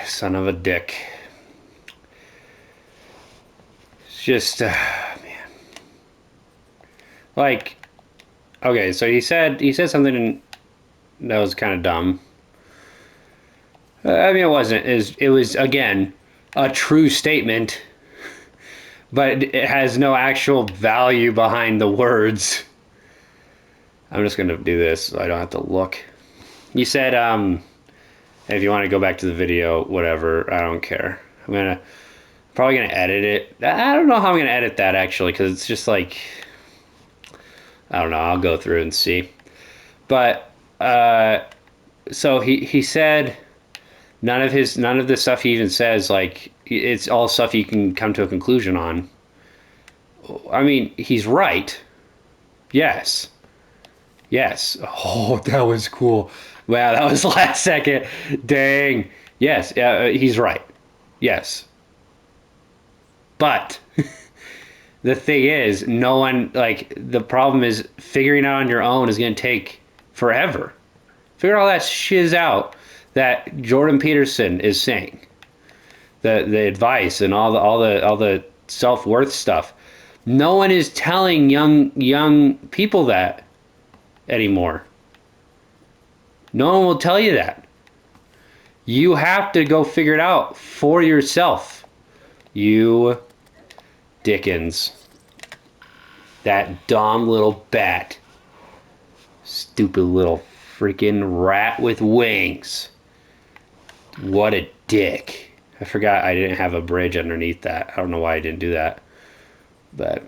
son of a dick. It's just, man. Like, okay, so he said something that was kind of dumb. I mean, it wasn't. It was again a true statement, but it has no actual value behind the words. I'm just gonna do this so I don't have to look. You said, if you want to go back to the video, whatever, I don't care. Probably gonna edit it. I don't know how I'm gonna edit that actually, because it's just like, I don't know. I'll go through and see. But so he said none of the stuff he even says, like, it's all stuff you can come to a conclusion on. I mean, he's right. Yes. Yes. Oh, that was cool. Wow, that was last second. Dang. Yes, he's right. Yes. But the thing is, no one, like, the problem is figuring out on your own is going to take forever. Figure all that shiz out that Jordan Peterson is saying. The advice and all the self-worth stuff. No one is telling young people that anymore. No one will tell you that. You have to go figure it out for yourself. You Dickens. That dumb little bat. Stupid little freaking rat with wings. What a dick. I forgot I didn't have a bridge underneath that. I don't know why I didn't do that. But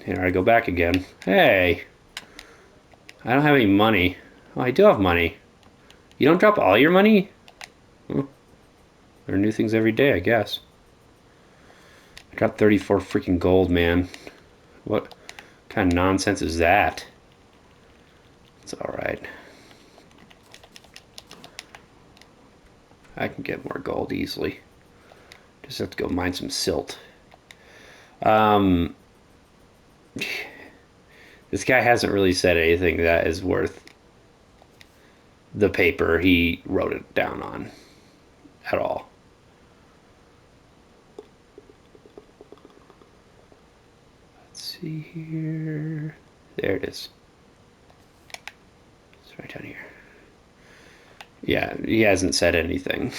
here I go back again. Hey. I don't have any money. Oh, I do have money. You don't drop all your money? Well, there are new things every day, I guess. I got 34 freaking gold, man. What kind of nonsense is that? It's alright. I can get more gold easily. Just have to go mine some silt. This guy hasn't really said anything that is worth the paper he wrote it down on at all. Let's see here. There it is. It's right down here. Yeah, he hasn't said anything.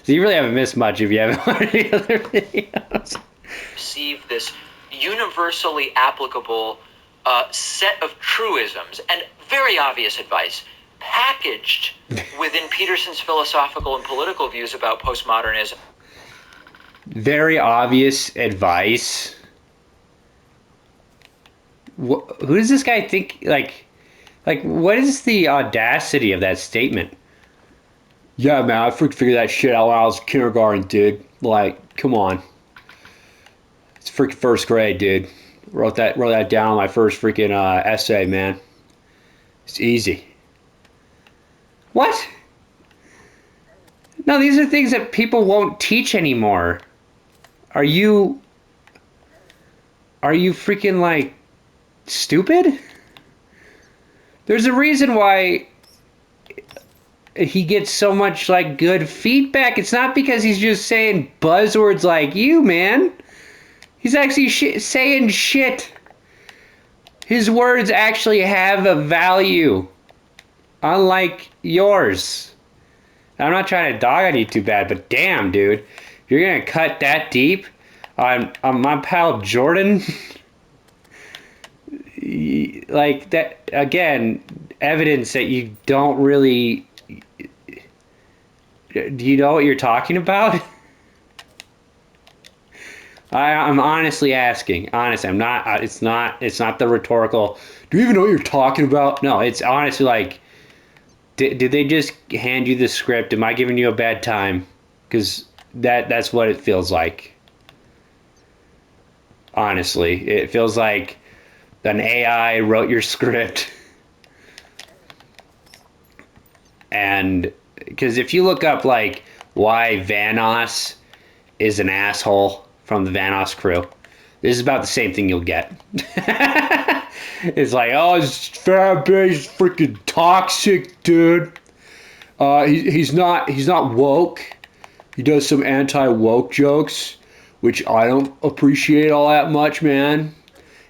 So you really haven't missed much if you haven't watched any other videos. Receive this universally applicable set of truisms and very obvious advice packaged within Peterson's philosophical and political views about postmodernism. Very obvious advice. Who does this guy think, like, what is the audacity of that statement? Yeah, man, I freaking figured that shit out when I was in kindergarten, dude. Like, come on. It's freaking first grade, dude. Wrote that down on my first freaking essay, man. It's easy. What? No, these are things that people won't teach anymore. Are you freaking, like, stupid? There's a reason why he gets so much, like, good feedback. It's not because he's just saying buzzwords like you, man. He's actually saying shit. His words actually have a value, unlike yours. I'm not trying to dog on you too bad, but damn, dude, if you're gonna cut that deep on my pal Jordan, like, that, again, evidence that you don't really. Do you know what you're talking about? I'm honestly asking. Honestly, I'm not. It's not the rhetorical. Do you even know what you're talking about? No, it's honestly like, did they just hand you the script? Am I giving you a bad time? Because that's what it feels like. Honestly, it feels like an AI wrote your script. And because if you look up, like, why Vanoss is an asshole from the Vanoss crew, this is about the same thing you'll get. It's like, oh, this fan base freaking toxic, dude. He's not woke. He does some anti-woke jokes, which I don't appreciate all that much, man.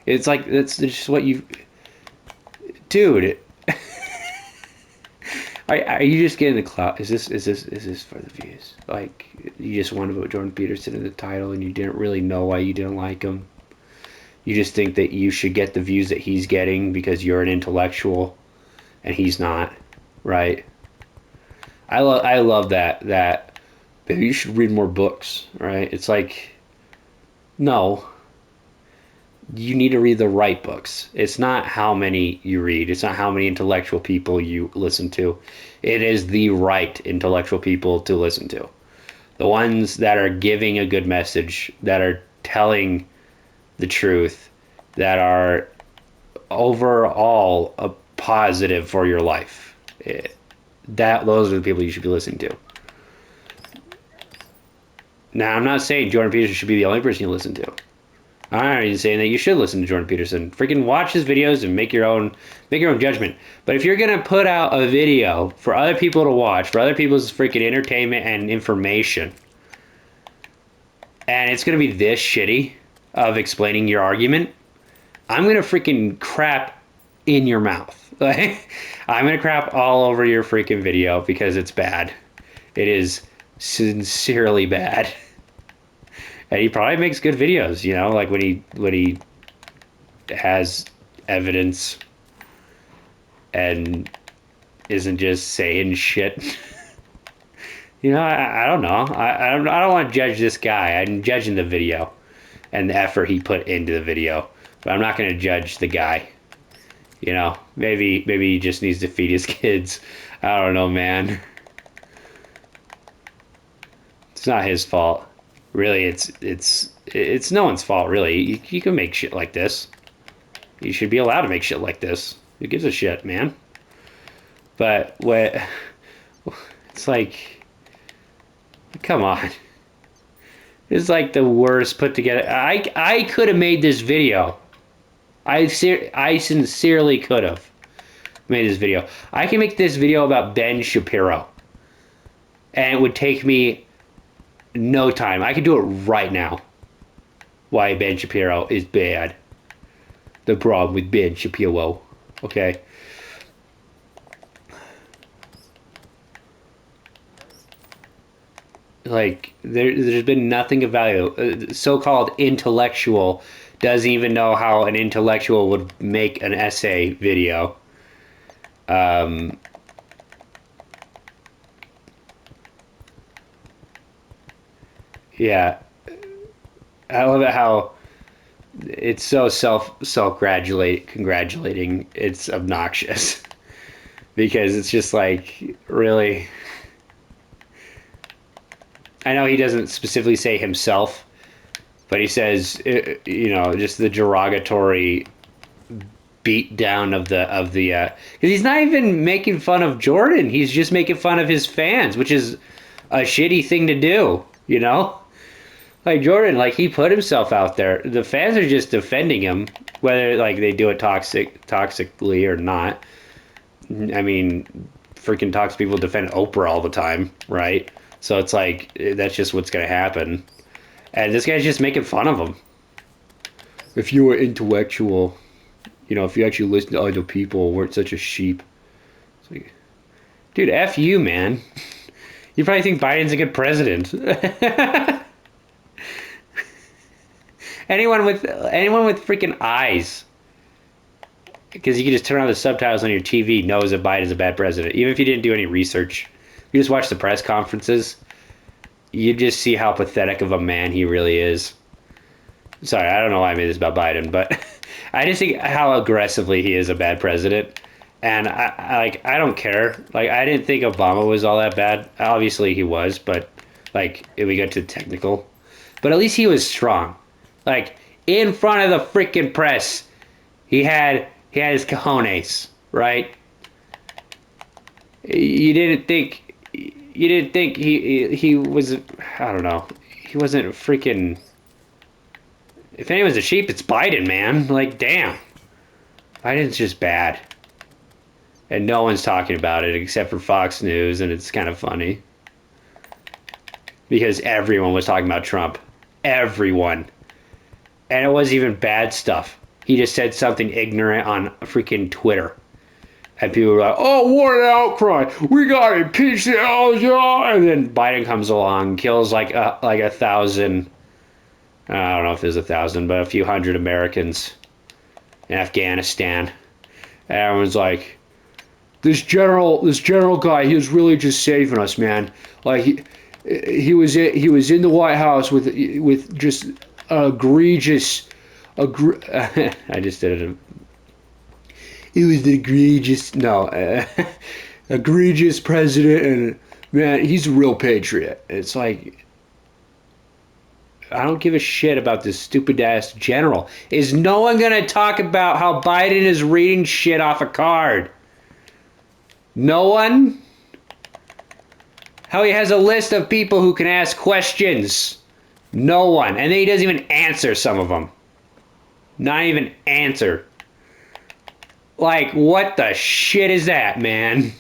It's like that's just what you, dude. Are you just getting the clout? Is this for the views? Like you just want to put Jordan Peterson in the title, and you didn't really know why you didn't like him. You just think that you should get the views that he's getting because you're an intellectual, and he's not, right? I love that. Maybe you should read more books, right? It's like, no, you need to read the right books. It's not how many you read. It's not how many intellectual people you listen to. It is the right intellectual people to listen to. The ones that are giving a good message, that are telling the truth, that are overall a positive for your life. Those are the people you should be listening to. Now, I'm not saying Jordan Peterson should be the only person you listen to. I'm not even saying that you should listen to Jordan Peterson. Freaking watch his videos and make your own judgment. But if you're gonna put out a video for other people to watch, for other people's freaking entertainment and information, and it's gonna be this shitty of explaining your argument, I'm gonna freaking crap in your mouth. Like, I'm gonna crap all over your freaking video because it's bad. It is sincerely bad. And he probably makes good videos, you know, like when he has evidence and isn't just saying shit. You know, I don't know. I don't want to judge this guy. I'm judging the video and the effort he put into the video, but I'm not going to judge the guy. You know, maybe he just needs to feed his kids. I don't know, man. It's not his fault. Really, it's no one's fault, really. You can make shit like this. You should be allowed to make shit like this. Who gives a shit, man? But what? It's like, come on. It's like the worst put together. I could have made this video. I sincerely could have made this video. I can make this video about Ben Shapiro, and it would take me no time. I could do it right now. Why Ben Shapiro is bad. The problem with Ben Shapiro. Okay. Like there's been nothing of value. So-called intellectual doesn't even know how an intellectual would make an essay video. Yeah, I love it how it's so congratulating. It's obnoxious because it's just like, really. I know he doesn't specifically say himself, but he says, you know, just the derogatory beat down of the because he's not even making fun of Jordan. He's just making fun of his fans, which is a shitty thing to do, you know? Like Jordan, like he put himself out there. The fans are just defending him, whether like they do it toxically or not. I mean, freaking toxic people defend Oprah all the time, right? So it's like that's just what's gonna happen. And this guy's just making fun of him. If you were intellectual, you know, if you actually listened to other people, weren't such a sheep. It's like, dude, F you, man. You probably think Biden's a good president. Anyone with freaking eyes, because you can just turn on the subtitles on your TV, knows that Biden's a bad president. Even if you didn't do any research, you just watch the press conferences, you just see how pathetic of a man he really is. Sorry, I don't know why I made this about Biden, but I just think how aggressively he is a bad president. And I don't care. Like, I didn't think Obama was all that bad. Obviously he was, but like if we get to technical, but at least he was strong. Like in front of the freaking press, he had his cojones, right? You didn't think he was, I don't know. He wasn't freaking. If anyone's a sheep, it's Biden, man. Like, damn. Biden's just bad. And no one's talking about it except for Fox News, and it's kind of funny. because everyone was talking about Trump. Everyone. And it wasn't even bad stuff. He just said something ignorant on freaking Twitter. And people were like, oh, what an outcry. We got to impeach the LGR. And then Biden comes along, kills like 1,000. I don't know if there's 1,000, but a few hundred Americans in Afghanistan. And everyone's like, this general guy, he was really just saving us, man. Like he was in the White House with just egregious. I just did it. He was the egregious president, and man, he's a real patriot. It's like, I don't give a shit about this stupid ass general. Is no one gonna talk about how Biden is reading shit off a card? No one? How he has a list of people who can ask questions. No one. And then he doesn't even answer some of them. Not even answer. Like, what the shit is that, man?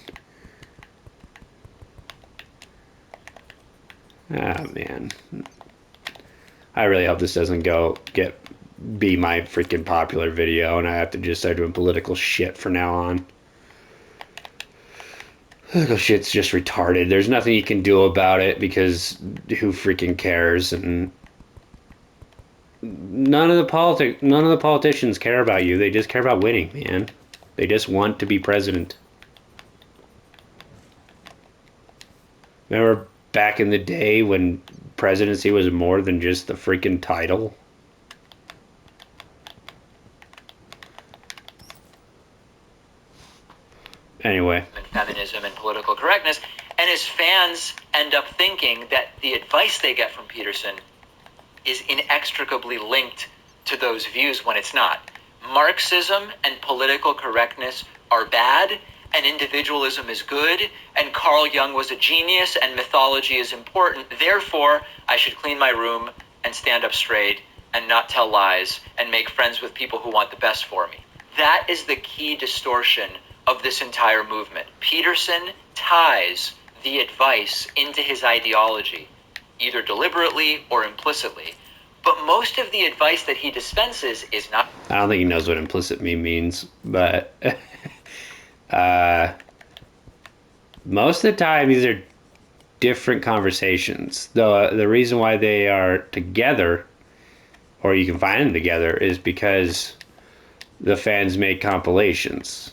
Ah, man. I really hope this doesn't be my freaking popular video and I have to just start doing political shit from now on. Political shit's just retarded. There's nothing you can do about it because who freaking cares? And none of the politicians care about you. They just care about winning, man. They just want to be president. Remember back in the day when presidency was more than just the freaking title? Anyway. And feminism and political correctness. And his fans end up thinking that the advice they get from Peterson is inextricably linked to those views when it's not. Marxism and political correctness are bad, and individualism is good, and Carl Jung was a genius, and mythology is important. Therefore, I should clean my room and stand up straight and not tell lies and make friends with people who want the best for me. That is the key distortion of this entire movement. Peterson ties the advice into his ideology, either deliberately or implicitly. But most of the advice that he dispenses is not... I don't think he knows what implicit means, but most of the time these are different conversations. The reason why they are together, or you can find them together, is because the fans make compilations.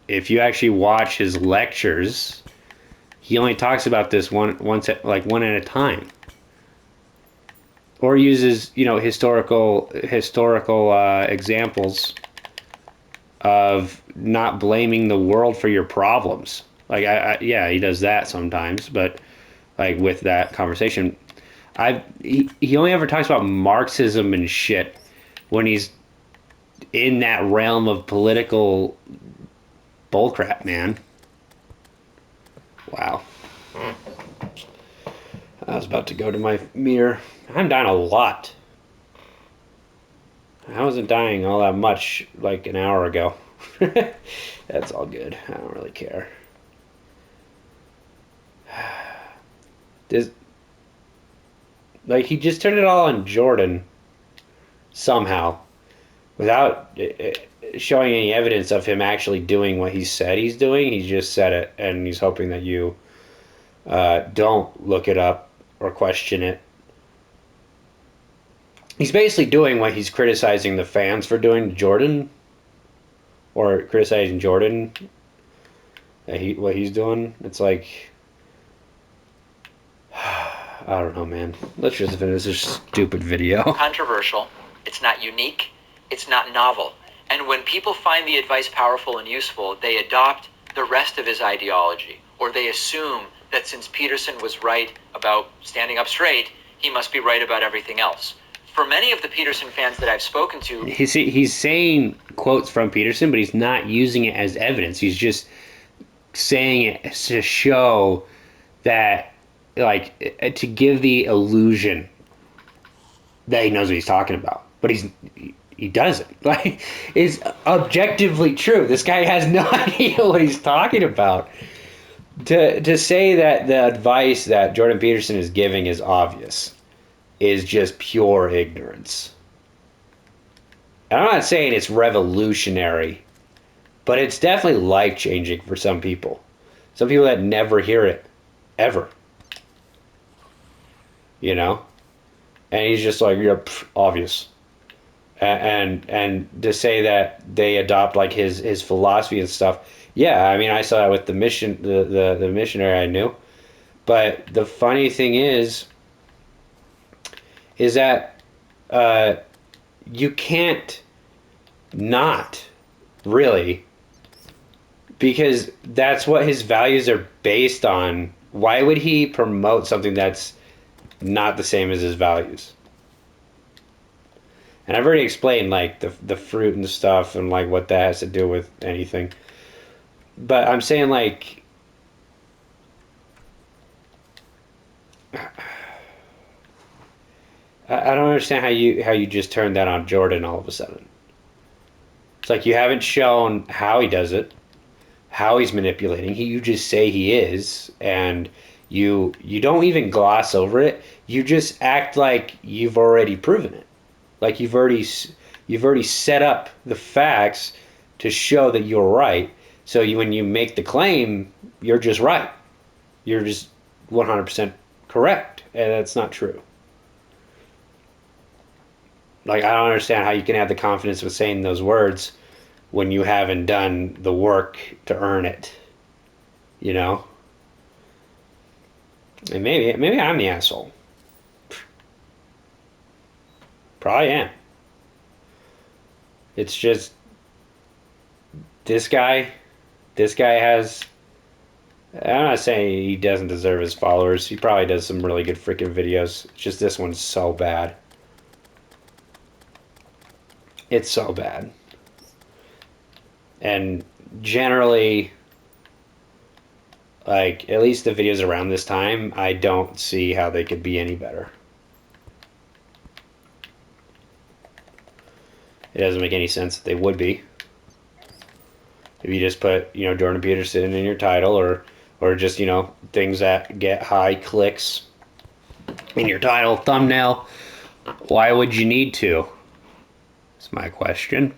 If you actually watch his lectures, he only talks about this one at a time. Or uses, historical examples of not blaming the world for your problems. Like, yeah, he does that sometimes, but like with that conversation, he only ever talks about Marxism and shit when he's in that realm of political bullcrap, man. Wow. I was about to go to my mirror. I'm dying a lot. I wasn't dying all that much like an hour ago. That's all good. I don't really care. He just turned it all on Jordan somehow without showing any evidence of him actually doing what he said he's doing. He just said it, and he's hoping that you don't look it up or question it. He's basically doing what he's criticizing the fans for doing to Jordan, or criticizing Jordan. What he's doing. It's like, I don't know, man. Let's just finish this stupid video. Controversial. It's not unique. It's not novel. And when people find the advice powerful and useful, they adopt the rest of his ideology, or they assume that since Peterson was right about standing up straight, he must be right about everything else. For many of the Peterson fans that I've spoken to... He's saying quotes from Peterson, but he's not using it as evidence. He's just saying it to show that, to give the illusion that he knows what he's talking about. But he doesn't. It's objectively true. This guy has no idea what he's talking about. To say that the advice that Jordan Peterson is giving is obvious is just pure ignorance. And I'm not saying it's revolutionary, but it's definitely life changing for some people. Some people that never hear it ever, you know. And he's just like, yeah, obvious. And to say that they adopt like his philosophy and stuff, yeah, I mean, I saw that with the missionary I knew. But the funny thing is that uh, you can't not really, because that's what his values are based on. Why would he promote something that's not the same as his values? And I've already explained like the fruit and stuff and like what that has to do with anything. But I'm saying like I don't understand how you just turned that on Jordan all of a sudden. It's like you haven't shown how he does it, how he's manipulating. You just say he is, and you don't even gloss over it. You just act like you've already proven it. Like you've already set up the facts to show that you're right. So when you make the claim, you're just right. You're just 100% correct, and that's not true. Like I don't understand how you can have the confidence of saying those words when you haven't done the work to earn it. You know? And maybe I'm the asshole. Probably am. It's just this guy. This guy has. I'm not saying he doesn't deserve his followers. He probably does some really good freaking videos. It's just this one's so bad. It's so bad. And generally, like, at least the videos around this time, I don't see how they could be any better. It doesn't make any sense that they would be. If you just put, Jordan Peterson in your title, or just, things that get high clicks in your title, thumbnail, why would you need to? That's my question.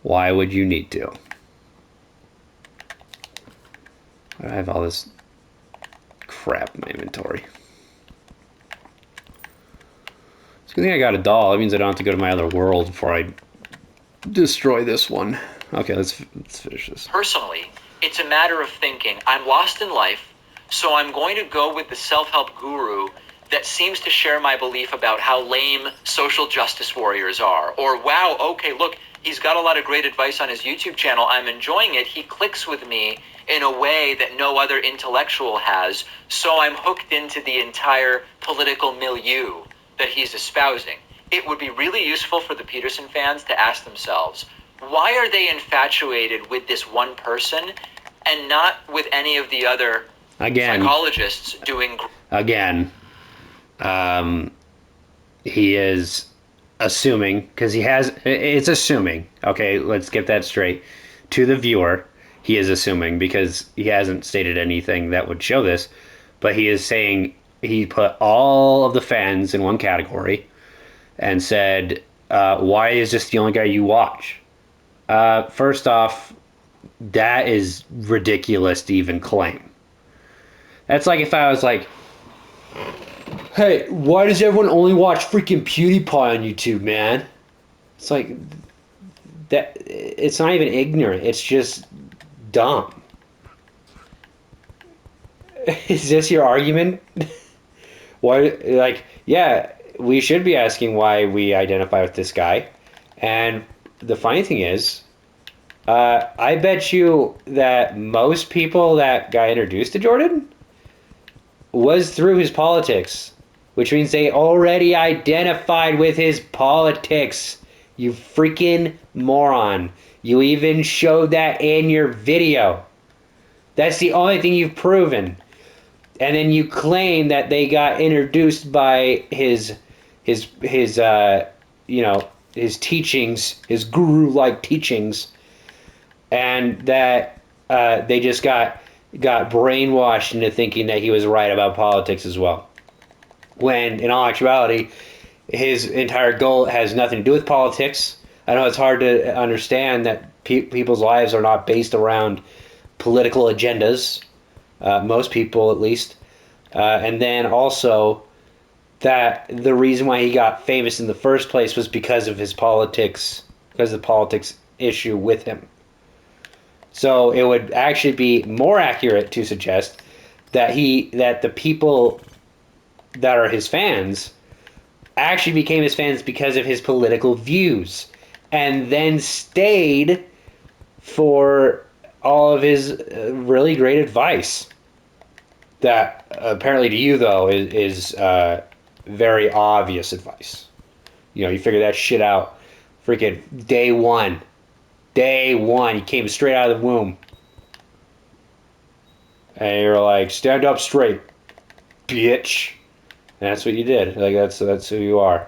Why would you need to? I have all this crap in my inventory. It's a good thing I got a doll. That means I don't have to go to my other world before I destroy this one. Okay, let's finish this. Personally, it's a matter of thinking, I'm lost in life, so I'm going to go with the self-help guru that seems to share my belief about how lame social justice warriors are. Or, wow, okay, look, he's got a lot of great advice on his YouTube channel. I'm enjoying it. He clicks with me in a way that no other intellectual has, so I'm hooked into the entire political milieu that he's espousing. It would be really useful for the Peterson fans to ask themselves, why are they infatuated with this one person and not with any of the other psychologists doing... Again, he is assuming, because it's assuming, okay, let's get that straight. To the viewer, he is assuming, because he hasn't stated anything that would show this, but he is saying he put all of the fans in one category and said, why is this the only guy you watch? First off, that is ridiculous to even claim. That's like if I was like, hey, why does everyone only watch freaking PewDiePie on YouTube, man? It's like, that. It's not even ignorant. It's just dumb. Is this your argument? Why, like, yeah, we should be asking why we identify with this guy. And the funny thing is, I bet you that most people that got introduced to Jordan was through his politics, which means they already identified with his politics. You freaking moron. You even showed that in your video. That's the only thing you've proven. And then you claim that they got introduced by his teachings, his guru-like teachings, and that they just got got brainwashed into thinking that he was right about politics as well. When in all actuality, his entire goal has nothing to do with politics. I know it's hard to understand that people's lives are not based around political agendas, most people at least. And then also that the reason why he got famous in the first place was because of his politics, because of the politics issue with him. So it would actually be more accurate to suggest that the people that are his fans actually became his fans because of his political views and then stayed for all of his really great advice that apparently to you though is very obvious advice. You know, you figure that shit out freaking day one. Day one, you came straight out of the womb. And you're like, stand up straight, bitch. And that's what you did. Like that's who you are.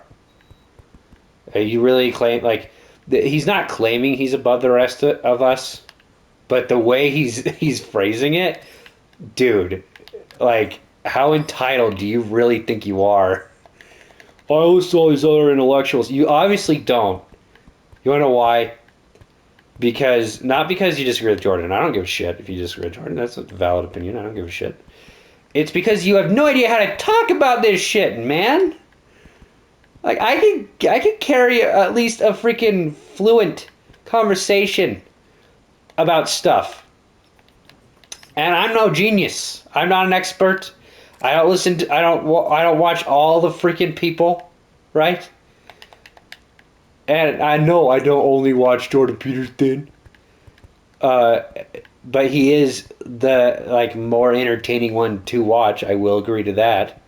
You really claim like he's not claiming he's above the rest of us, but the way he's phrasing it, dude, like how entitled do you really think you are? I listen to all these other intellectuals. You obviously don't. You wanna know why? Because not because you disagree with Jordan. I don't give a shit if you disagree with Jordan. That's a valid opinion. I don't give a shit. It's because you have no idea how to talk about this shit, man. Like I could carry at least a freaking fluent conversation about stuff. And I'm no genius. I'm not an expert. I don't listen to, I don't watch all the freaking people, right? And I know I don't only watch Jordan Peterson. But he is the like more entertaining one to watch. I will agree to that.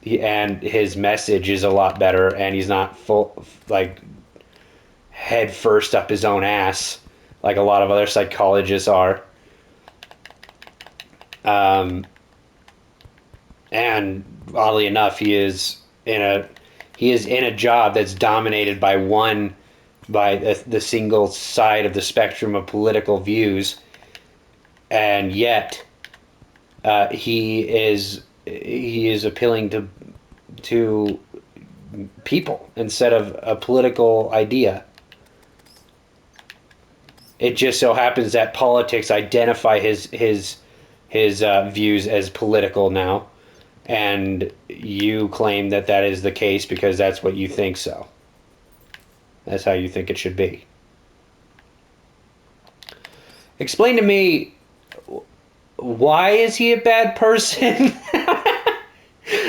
And his message is a lot better, and he's not full like head first up his own ass like a lot of other psychologists are. And oddly enough, he is in a job that's dominated by the single side of the spectrum of political views, and yet he is appealing to people instead of a political idea. It just so happens that politics identify his views as political now, and you claim that that is the case because that's what you think so. That's how you think it should be. Explain to me, why is he a bad person?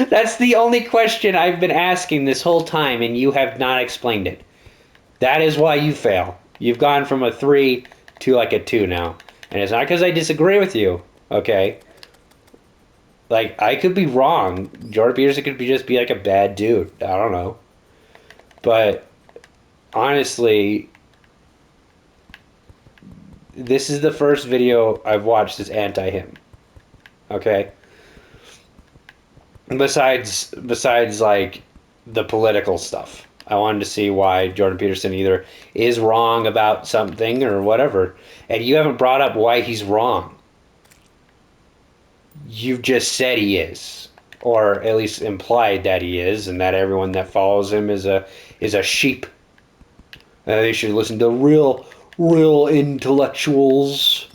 That's the only question I've been asking this whole time, and you have not explained it. That is why you fail. You've gone from a 3 to like a 2 now. And it's not because I disagree with you, okay? Like, I could be wrong. Jordan Peterson could just be like a bad dude. I don't know. But honestly, this is the first video I've watched that's anti-him. Okay? Besides like the political stuff. I wanted to see why Jordan Peterson either is wrong about something or whatever. And you haven't brought up why he's wrong. You've just said he is. Or at least implied that he is, and that everyone that follows him is a sheep. They should listen to real intellectuals.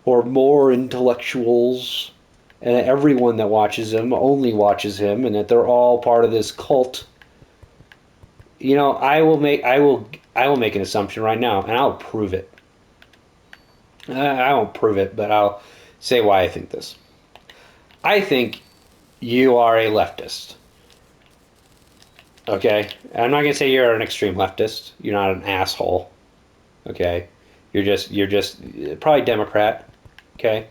Or more intellectuals. And that everyone that watches him only watches him, and that they're all part of this cult. You know, I will make an assumption right now, and I'll prove it. I won't prove it, but I'll say why I think this. I think you are a leftist. Okay? I'm not gonna say you're an extreme leftist. You're not an asshole. Okay? You're just probably Democrat. Okay?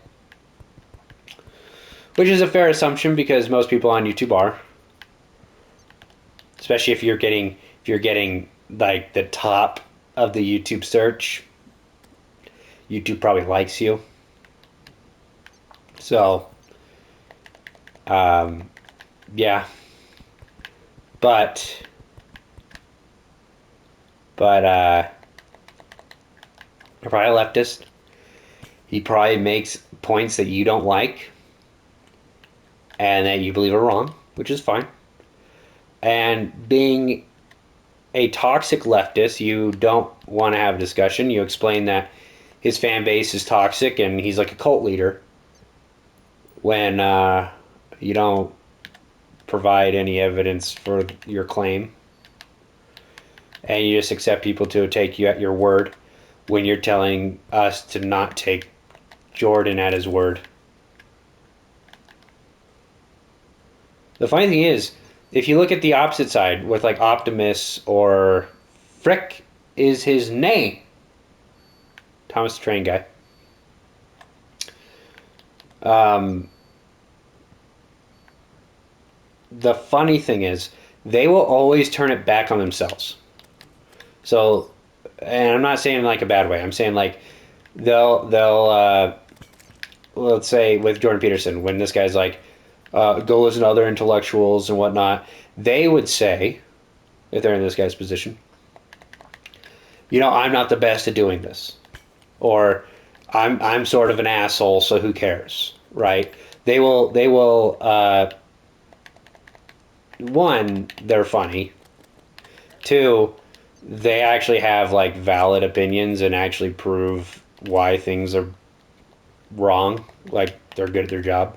Which is a fair assumption because most people on YouTube are. Especially if you're getting like the top of the YouTube search. YouTube probably likes you. So yeah. But you're probably a leftist. He probably makes points that you don't like and that you believe are wrong, which is fine. And being a toxic leftist, you don't want to have a discussion. You explain that his fan base is toxic and he's like a cult leader when you don't provide any evidence for your claim. And you just accept people to take you at your word when you're telling us to not take Jordan at his word. The funny thing is, if you look at the opposite side with like Optimus or Frick is his name. Thomas the Train Guy. The funny thing is, they will always turn it back on themselves. So, and I'm not saying like a bad way. I'm saying like they'll let's say with Jordan Peterson, when this guy's like, go listen to other intellectuals and whatnot, they would say, if they're in this guy's position, you know, I'm not the best at doing this, or I'm sort of an asshole, so who cares, right? They will one, they're funny. Two, they actually have like valid opinions and actually prove why things are wrong, like they're good at their job.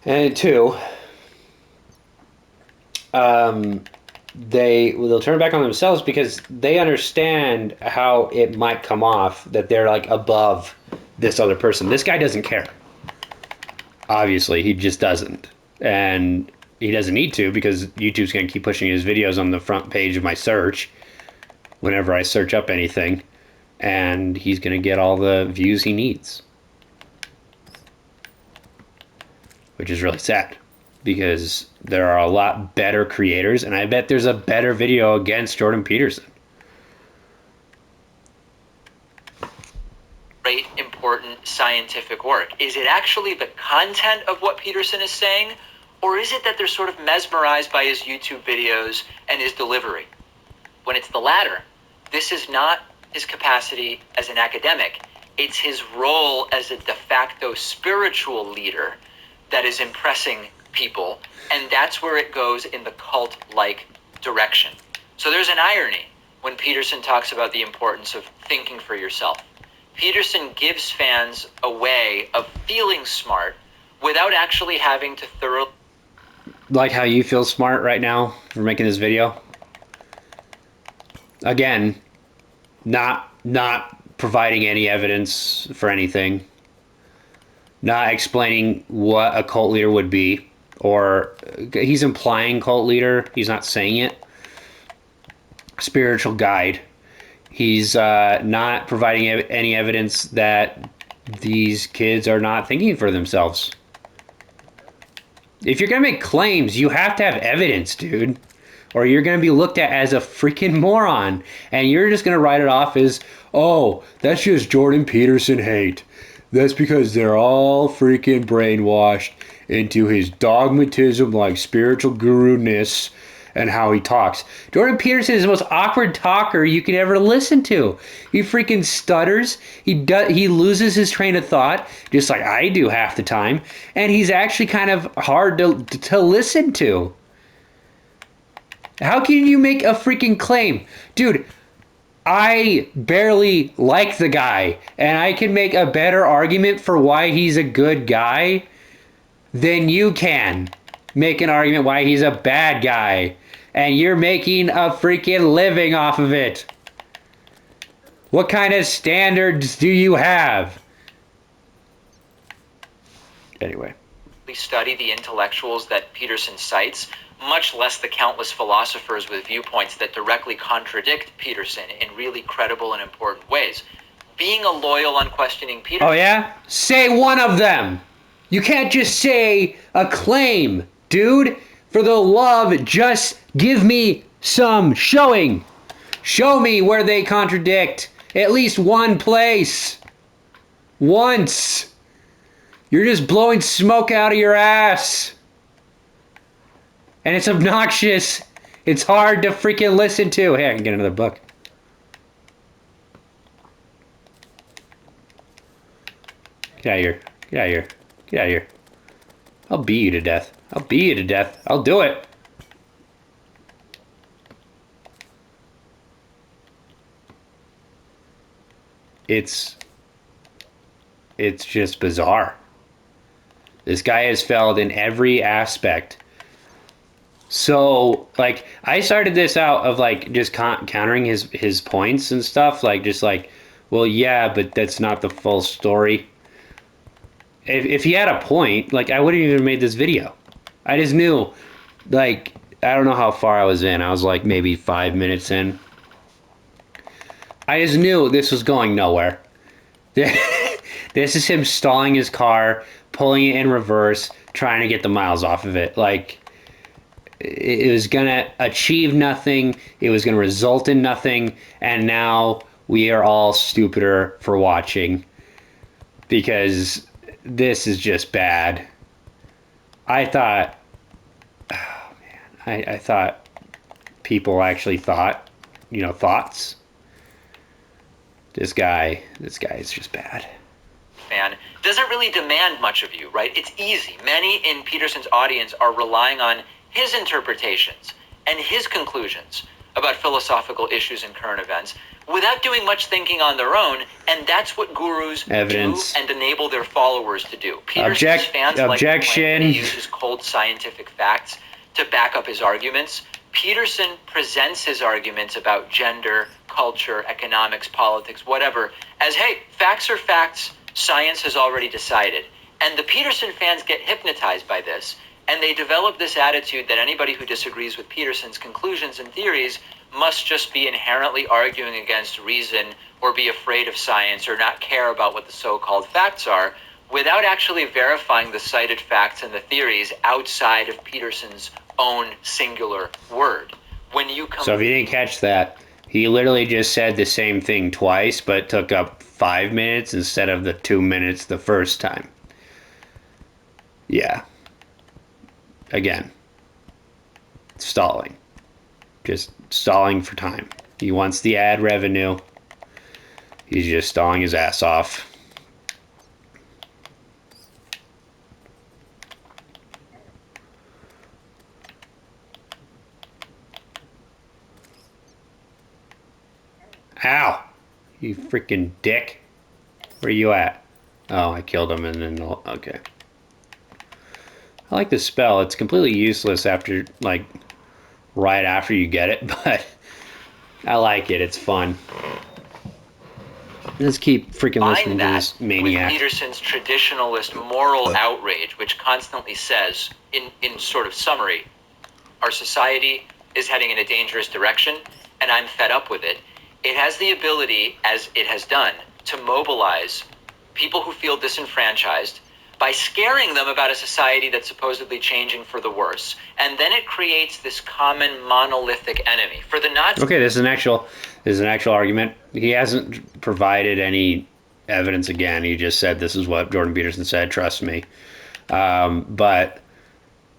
And two, they'll turn it back on themselves because they understand how it might come off that they're like above this other person. This guy doesn't care. Obviously, he just doesn't. And he doesn't need to because YouTube's going to keep pushing his videos on the front page of my search whenever I search up anything. And he's going to get all the views he needs. Which is really sad because there are a lot better creators, and I bet there's a better video against Jordan Peterson. Great, important scientific work. Is it actually the content of what Peterson is saying, or is it that they're sort of mesmerized by his YouTube videos and his delivery? When it's the latter, this is not his capacity as an academic. It's his role as a de facto spiritual leader that is impressing people, and that's where it goes in the cult-like direction. So there's an irony when Peterson talks about the importance of thinking for yourself. Peterson gives fans a way of feeling smart without actually having to thoroughly... Like how you feel smart right now for making this video. Again, not providing any evidence for anything. Not explaining what a cult leader would be, or he's implying cult leader. He's not saying it. Spiritual guide. He's not providing any evidence that these kids are not thinking for themselves. If you're going to make claims, you have to have evidence, dude. Or you're going to be looked at as a freaking moron. And you're just going to write it off as, oh, that's just Jordan Peterson hate. That's because they're all freaking brainwashed into his dogmatism, like spiritual guru-ness, and how he talks. Jordan Peterson is the most awkward talker you can ever listen to. He freaking stutters. He loses his train of thought, just like I do half the time. And he's actually kind of hard to listen to. How can you make a freaking claim? Dude, I barely like the guy, and I can make a better argument for why he's a good guy than you can make an argument why he's a bad guy. And you're making a freaking living off of it. What kind of standards do you have? Anyway. We study the intellectuals that Peterson cites, much less the countless philosophers with viewpoints that directly contradict Peterson in really credible and important ways. Being a loyal, unquestioning Peterson... Oh yeah? Say one of them! You can't just say a claim, dude! For the love, just give me some showing! Show me where they contradict! At least one place! Once! You're just blowing smoke out of your ass! And it's obnoxious. It's hard to freaking listen to. Hey, I can get another book. Get out of here. Get out of here. Get out of here. I'll beat you to death. I'll beat you to death. I'll do it. It's just bizarre. This guy has failed in every aspect. So, like, I started this out of, like, just countering his points and stuff. Like, just like, well, yeah, but that's not the full story. If he had a point, like, I wouldn't even made this video. I just knew, like, I don't know how far I was in. I was, like, maybe 5 minutes in. I just knew this was going nowhere. This is him stalling his car, pulling it in reverse, trying to get the miles off of it. Like, it was going to achieve nothing. It was going to result in nothing. And now we are all stupider for watching because this is just bad. I thought, oh man, I thought people actually thought, thoughts. This guy is just bad. Fan doesn't really demand much of you, right? It's easy. Many in Peterson's audience are relying on his interpretations and his conclusions about philosophical issues and current events without doing much thinking on their own, and that's what gurus do and enable their followers to do. Peterson's fans like to claim he uses cold scientific facts to back up his arguments. Peterson presents his arguments about gender, culture, economics, politics, whatever, as, hey, facts are facts, science has already decided. And the Peterson fans get hypnotized by this, and they develop this attitude that anybody who disagrees with Peterson's conclusions and theories must just be inherently arguing against reason or be afraid of science or not care about what the so-called facts are, without actually verifying the cited facts and the theories outside of Peterson's own singular word. So if you didn't catch that, he literally just said the same thing twice, but took up 5 minutes instead of the 2 minutes the first time. Yeah. Again, stalling. Just stalling for time. He wants the ad revenue. He's just stalling his ass off. Ow! You freaking dick. Where you at? Oh, I killed him and then... Okay. I like the spell. It's completely useless after, like, right after you get it, but I like it. It's fun. Let's keep freaking listening to this maniac. With Peterson's traditionalist moral outrage, which constantly says, in sort of summary, our society is heading in a dangerous direction, and I'm fed up with it. It has the ability, as it has done, to mobilize people who feel disenfranchised by scaring them about a society that's supposedly changing for the worse. And then it creates this common monolithic enemy. For the Nazis... Okay, this is an actual argument. He hasn't provided any evidence again. He just said this is what Jordan Peterson said, trust me. But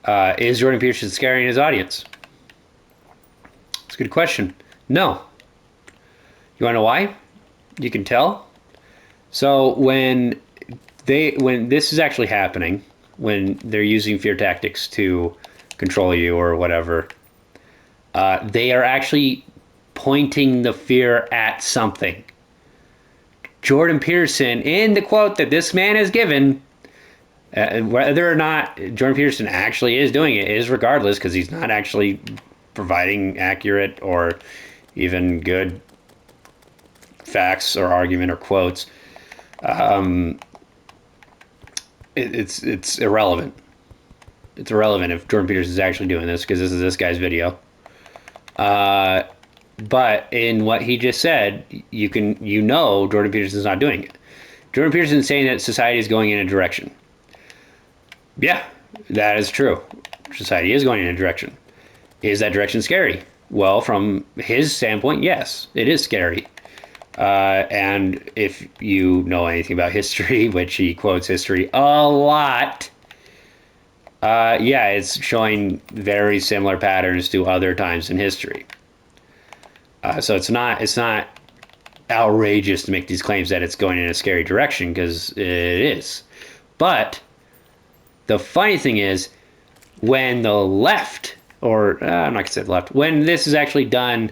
is Jordan Peterson scaring his audience? It's a good question. No. You want to know why? You can tell. So when this is actually happening, when they're using fear tactics to control you or whatever, they are actually pointing the fear at something. Jordan Peterson, in the quote that this man has given, whether or not Jordan Peterson actually is doing it is regardless, because he's not actually providing accurate or even good facts or argument or quotes. It's irrelevant. It's irrelevant if Jordan Peterson is actually doing this, because this is this guy's video. But in what he just said, Jordan Peterson's not doing it. Jordan Peterson is saying that society is going in a direction. Yeah, that is true. Society is going in a direction. Is that direction scary? Well, from his standpoint, yes, it is scary. And if you know anything about history, which he quotes history a lot, yeah, it's showing very similar patterns to other times in history. So it's not outrageous to make these claims that it's going in a scary direction, because it is. But the funny thing is, when the left, or I'm not going to say the left, when this is actually done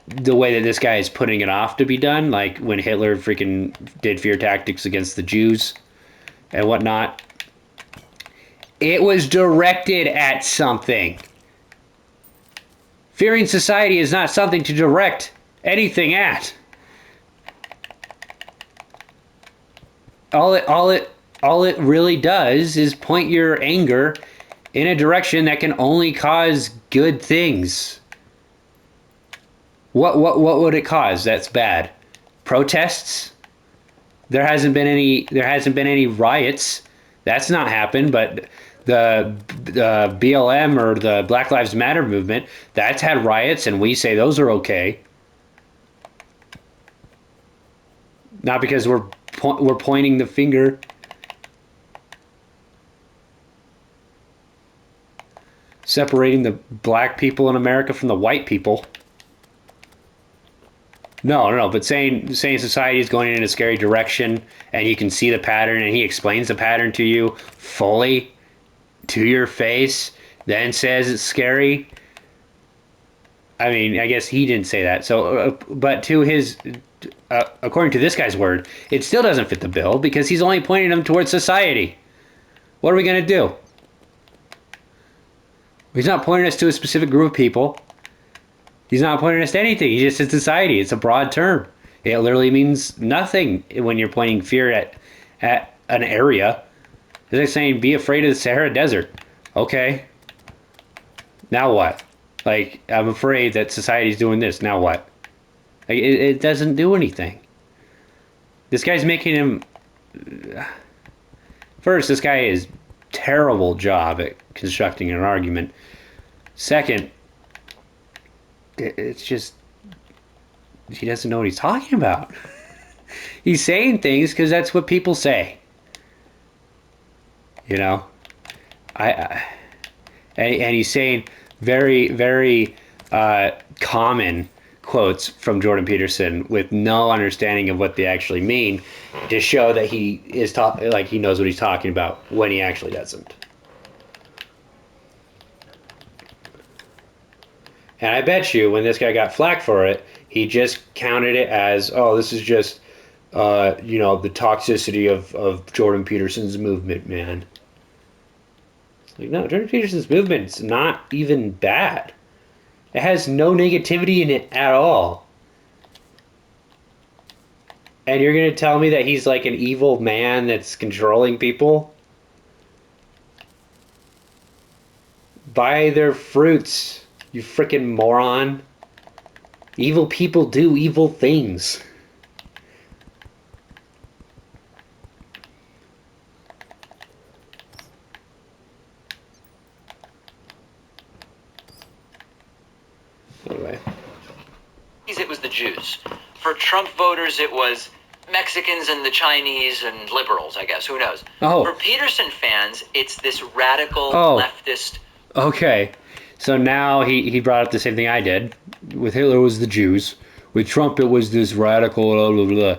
the way that this guy is putting it off to be done, like when Hitler freaking did fear tactics against the Jews and whatnot, it was directed at something. Fearing society is not something to direct anything at. All it really does is point your anger in a direction that can only cause good things. What would it cause that's bad? Protests? There hasn't been any riots. That's not happened, but the BLM, or the Black Lives Matter movement, that's had riots, and we say those are okay. Not because we're pointing the finger. Separating the black people in America from the white people. No, but saying society is going in a scary direction, and you can see the pattern, and he explains the pattern to you fully, to your face, then says it's scary. I mean, I guess he didn't say that. So, but to his, according to this guy's word, it still doesn't fit the bill, because he's only pointing them towards society. What are we going to do? He's not pointing us to a specific group of people. He's not pointing us to anything. He just said society. It's a broad term. It literally means nothing when you're pointing fear at an area. It's like saying, be afraid of the Sahara Desert. Okay. Now what? Like, I'm afraid that society's doing this. Now what? Like, it doesn't do anything. This guy's making him... First, this guy is terrible job at constructing an argument. Second, it's just, he doesn't know what he's talking about. He's saying things because that's what people say. You know? And he's saying very, very common quotes from Jordan Peterson with no understanding of what they actually mean, to show that he is like he knows what he's talking about when he actually doesn't. And I bet you when this guy got flack for it, he just counted it as, oh, this is just, the toxicity of Jordan Peterson's movement, man. It's like, no, Jordan Peterson's movement's not even bad. It has no negativity in it at all. And you're going to tell me that he's like an evil man that's controlling people? Buy their fruits, you freaking moron. Evil people do evil things. Anyway. It was the Jews. For Trump voters, it was Mexicans and the Chinese and liberals, I guess. Who knows? Oh. For Peterson fans, it's this radical leftist... Okay. So now he brought up the same thing I did. With Hitler, it was the Jews. With Trump, it was this radical, blah, blah, blah.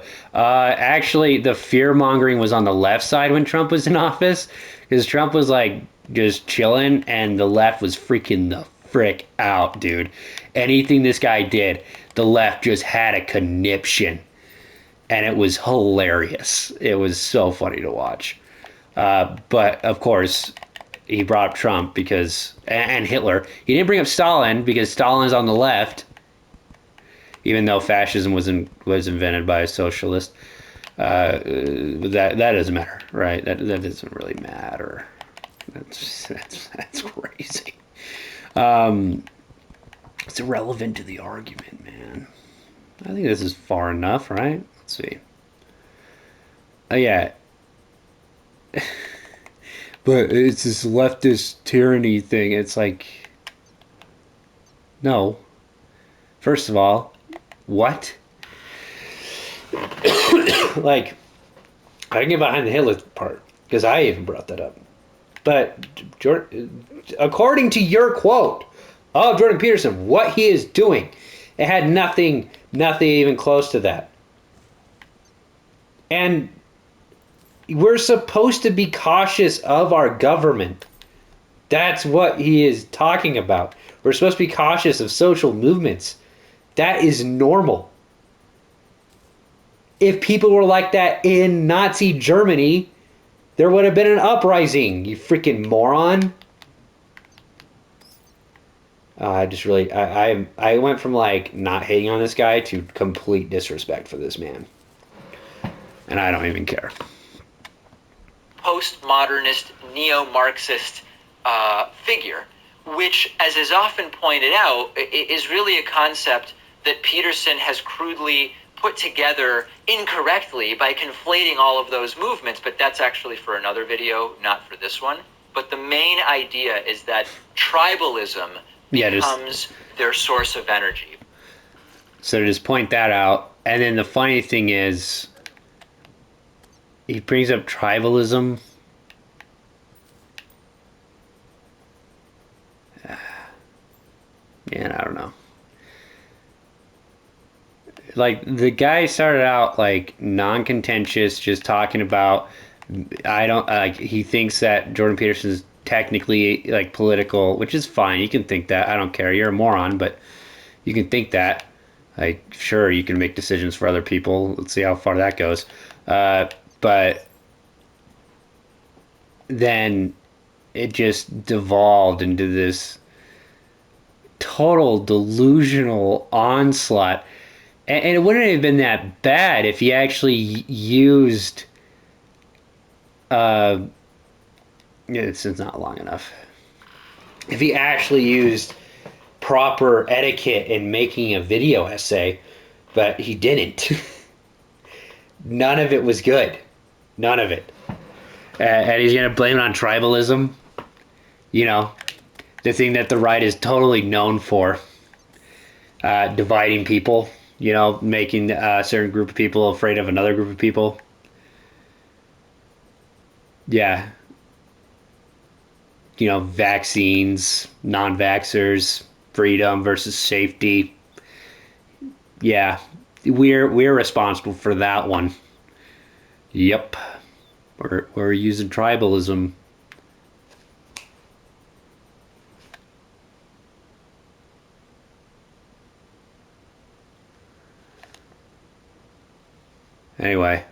Actually, the fear-mongering was on the left side when Trump was in office. Because Trump was, like, just chilling, and the left was freaking the frick out, dude. Anything this guy did, the left just had a conniption. And it was hilarious. It was so funny to watch. But, of course, he brought up Trump because... And Hitler. He didn't bring up Stalin because Stalin's on the left. Even though fascism was invented by a socialist. That doesn't matter, right? That doesn't really matter. That's crazy. It's irrelevant to the argument, man. I think this is far enough, right? Let's see. Yeah. But it's this leftist tyranny thing. It's like, no. First of all, what? Like, I can get behind the Hitler part, because I even brought that up. But according to your quote of Jordan Peterson, what he is doing It had nothing even close to that. And we're supposed to be cautious of our government. That's what he is talking about. We're supposed to be cautious of social movements. That is normal. If people were like that in Nazi Germany, there would have been an uprising, you freaking moron. I went from like not hating on this guy to complete disrespect for this man. And I don't even care. Postmodernist, neo-Marxist figure, which, as is often pointed out, is really a concept that Peterson has crudely put together incorrectly by conflating all of those movements, but that's actually for another video, not for this one. But the main idea is that tribalism becomes their source of energy. So just point that out. And then the funny thing is, he brings up tribalism. Man, I don't know. Like, the guy started out like non-contentious, just talking about, I don't like, he thinks that Jordan Peterson is technically like political, which is fine. You can think that. I don't care. You're a moron, but you can think that. Like, sure, you can make decisions for other people. Let's see how far that goes. But then it just devolved into this total delusional onslaught. And it wouldn't have been that bad if he actually used. It's not long enough. If he actually used proper etiquette in making a video essay, but he didn't. None of it was good. None of it. And he's going to blame it on tribalism. You know, the thing that the right is totally known for. Dividing people. You know, making a certain group of people afraid of another group of people. Yeah. You know, vaccines, non-vaxxers, freedom versus safety. Yeah, we're responsible for that one. Yep, we're using tribalism. Anyway,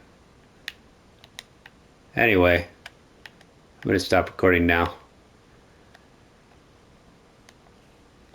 I'm gonna stop recording now.